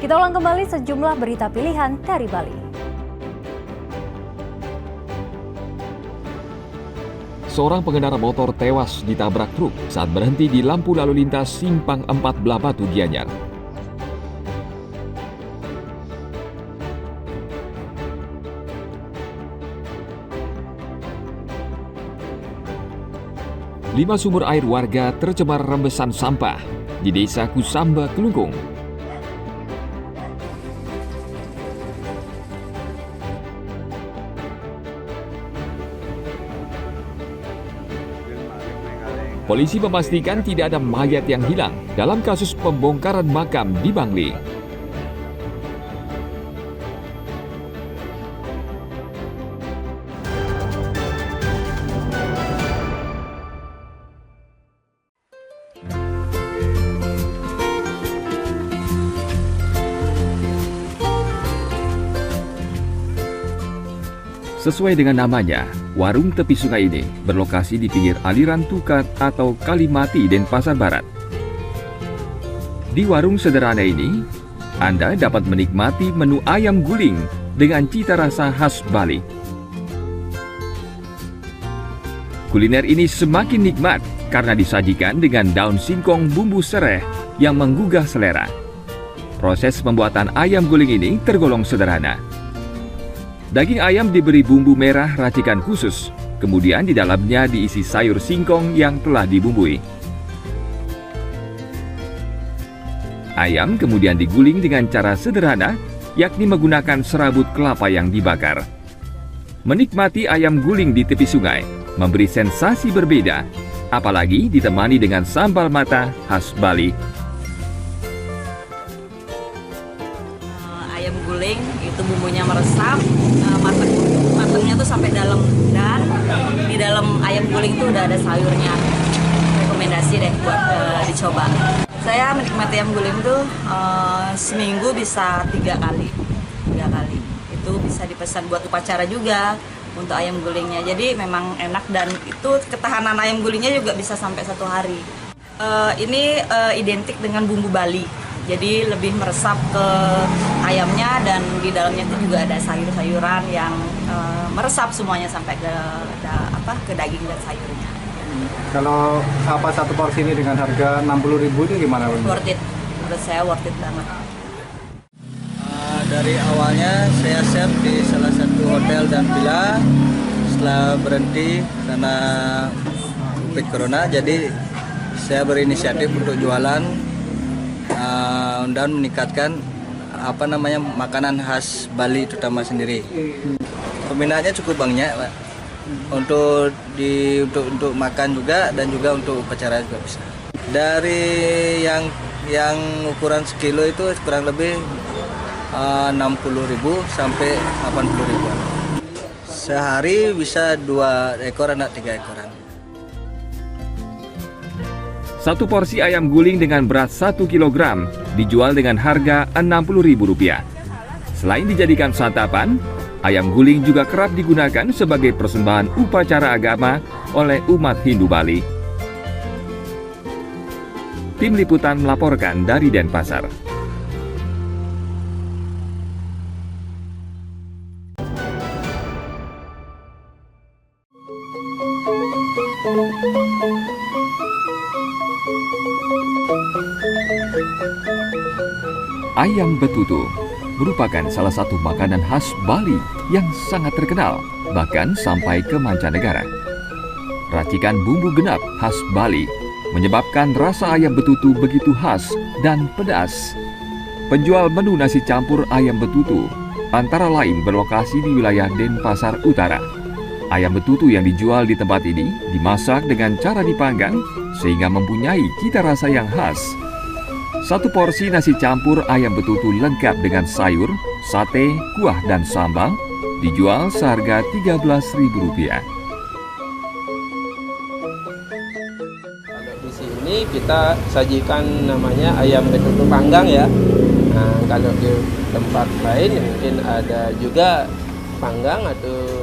Kita ulang kembali sejumlah berita pilihan dari Bali. Seorang pengendara motor tewas ditabrak truk saat berhenti di lampu lalu lintas Simpang 4 Blabatu, Gianyar. Lima sumur air warga tercemar rembesan sampah di Desa Kusamba, Kelungkung. Polisi memastikan tidak ada mayat yang hilang dalam kasus pembongkaran makam di Bangli. Sesuai dengan namanya, warung tepi sungai ini berlokasi di pinggir aliran Tukat atau Kali Mati, Denpasar Barat. Di warung sederhana ini, Anda dapat menikmati menu ayam guling dengan cita rasa khas Bali. Kuliner ini semakin nikmat karena disajikan dengan daun singkong bumbu sereh yang menggugah selera. Proses pembuatan ayam guling ini tergolong sederhana. Daging ayam diberi bumbu merah racikan khusus, kemudian di dalamnya diisi sayur singkong yang telah dibumbui. Ayam kemudian diguling dengan cara sederhana, yakni menggunakan serabut kelapa yang dibakar. Menikmati ayam guling di tepi sungai memberi sensasi berbeda, apalagi ditemani dengan sambal mata khas Bali. Ayam guling itu bumbunya meresap, matangnya tuh sampai dalam, dan di dalam ayam guling tuh udah ada sayurnya. Rekomendasi deh buat dicoba. Saya menikmati ayam guling tuh seminggu bisa 3 kali. Itu bisa dipesan buat upacara juga untuk ayam gulingnya. Jadi memang enak, dan itu ketahanan ayam gulingnya juga bisa sampai 1 hari. Ini identik dengan bumbu Bali. Jadi lebih meresap ke ayamnya, dan di dalamnya itu juga ada sayur-sayuran yang meresap semuanya sampai ke daging dan sayurnya. Kalau satu porsi ini dengan harga 60.000 itu gimana? Worth it, menurut saya worth it banget. Dari awalnya saya chef di salah satu hotel dan villa. Setelah berhenti karena COVID Corona, jadi saya berinisiatif untuk jualan dan meningkatkan makanan khas Bali terutama sendiri. Peminatnya cukup banyak, Pak. Untuk makan juga, dan juga untuk upacara juga bisa. Dari yang ukuran sekilo itu kurang lebih 60.000 sampai 80.000. Sehari bisa 2 ekor atau 3 ekoran. Satu porsi ayam guling dengan berat 1 kg dijual dengan harga Rp60.000. Selain dijadikan santapan, ayam guling juga kerap digunakan sebagai persembahan upacara agama oleh umat Hindu Bali. Tim Liputan melaporkan dari Denpasar. Ayam betutu merupakan salah satu makanan khas Bali yang sangat terkenal, bahkan sampai ke mancanegara. Racikan bumbu genap khas Bali menyebabkan rasa ayam betutu begitu khas dan pedas. Penjual menu nasi campur ayam betutu antara lain berlokasi di wilayah Denpasar Utara. Ayam betutu yang dijual di tempat ini dimasak dengan cara dipanggang sehingga mempunyai cita rasa yang khas. Satu porsi nasi campur ayam betutu lengkap dengan sayur, sate, kuah, dan sambal dijual seharga Rp13.000. Di sini kita sajikan namanya ayam betutu panggang ya. Nah, kalau di tempat lain mungkin ada juga panggang atau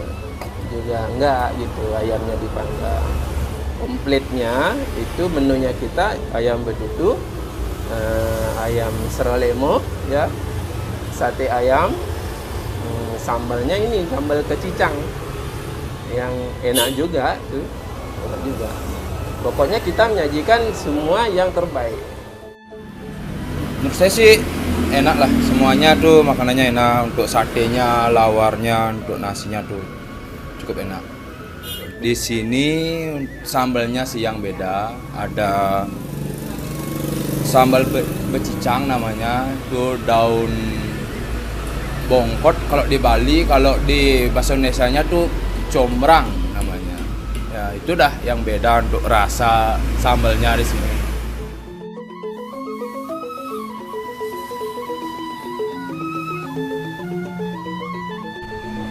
juga enggak gitu, ayamnya dipanggang. Komplitnya itu menunya kita ayam betutu, ayam seralemo ya, sate ayam, sambalnya ini sambal kecicang yang enak juga tuh, enak juga. Pokoknya kita menyajikan semua yang terbaik. Menurut saya sih enak lah, semuanya tuh makanannya enak, untuk satenya, lawarnya, untuk nasinya tuh cukup enak. Di sini sambalnya sih yang beda, ada sambal becicang namanya, itu daun bongkot kalau di Bali, kalau di bahasa Indonesianya tuh combrang namanya. Ya itu dah yang beda untuk rasa sambalnya di sini.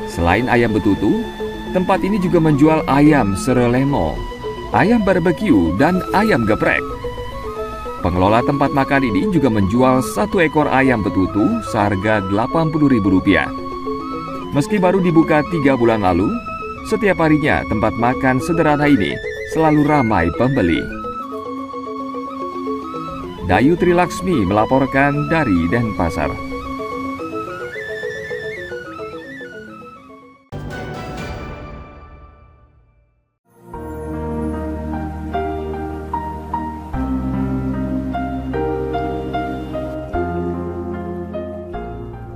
Selain ayam betutu, tempat ini juga menjual ayam serelemo, ayam barbeque, dan ayam geprek. Pengelola tempat makan ini juga menjual 1 ekor ayam betutu seharga Rp80.000. Meski baru dibuka 3 bulan lalu, setiap harinya tempat makan sederhana ini selalu ramai pembeli. Dayu Trilaksmi melaporkan dari Denpasar.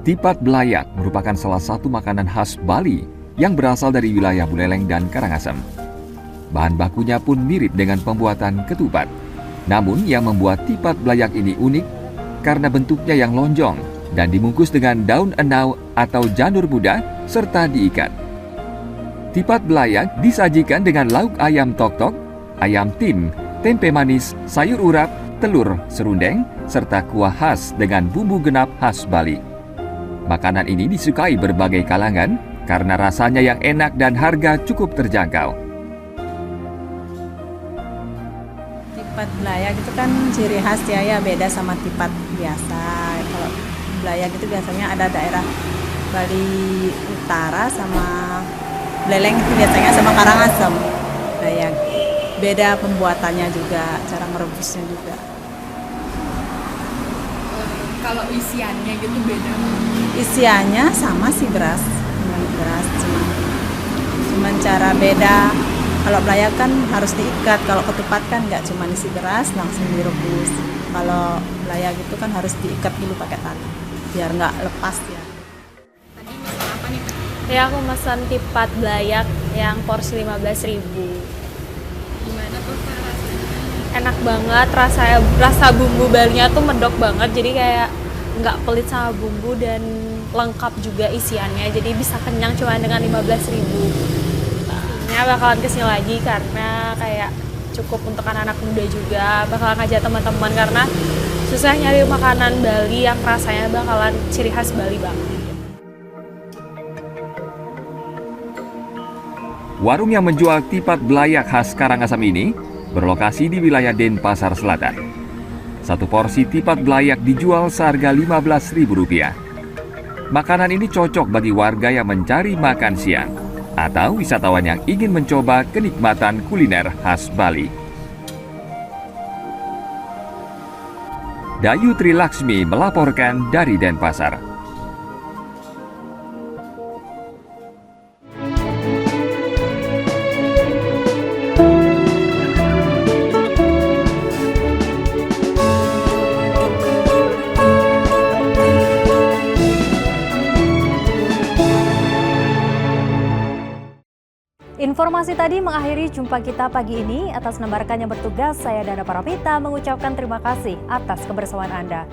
Tipat belayak merupakan salah satu makanan khas Bali yang berasal dari wilayah Buleleng dan Karangasem. Bahan bakunya pun mirip dengan pembuatan ketupat. Namun yang membuat tipat belayak ini unik karena bentuknya yang lonjong dan dibungkus dengan daun enau atau janur muda serta diikat. Tipat belayak disajikan dengan lauk ayam tok-tok, ayam tim, tempe manis, sayur urap, telur serundeng, serta kuah khas dengan bumbu genap khas Bali. Makanan ini disukai berbagai kalangan karena rasanya yang enak dan harga cukup terjangkau. Tipat belayak itu kan ciri khas ya, beda sama tipat biasa. Kalau belayak itu biasanya ada daerah Bali Utara sama Buleleng itu biasanya sama Karangasem. Belayak beda pembuatannya juga, cara merebusnya juga. Kalau isiannya gitu beda? Isiannya sama sih beras, cuman cara beda. Kalau belayak kan harus diikat, kalau ketupat kan nggak cuma isi beras langsung direbus. Kalau belayak itu kan harus diikat dulu pakai tali biar nggak lepas ya. Tadi pesan apa nih? Ya aku pesan tipat belayak yang porsi 15.000. Gimana tuh rasanya? Enak banget, rasa bumbu Balinya tuh medok banget, jadi kayak nggak pelit sama bumbu dan lengkap juga isiannya, jadi bisa kenyang cuma dengan 15.000. Ini bakalan kesini lagi karena kayak cukup untuk anak-anak muda juga, bakalan ngajak teman-teman karena susah nyari makanan Bali yang rasanya bakalan ciri khas Bali banget. Warung yang menjual tipat belayak khas Karangasem ini berlokasi di wilayah Denpasar Selatan. 1 porsi tipat belayak dijual seharga Rp15.000. Makanan ini cocok bagi warga yang mencari makan siang atau wisatawan yang ingin mencoba kenikmatan kuliner khas Bali. Dayu Trilaksmi melaporkan dari Denpasar. Informasi tadi mengakhiri jumpa kita pagi ini. Atas nama rekan yang bertugas, saya Dana Paramita mengucapkan terima kasih atas kebersamaan Anda.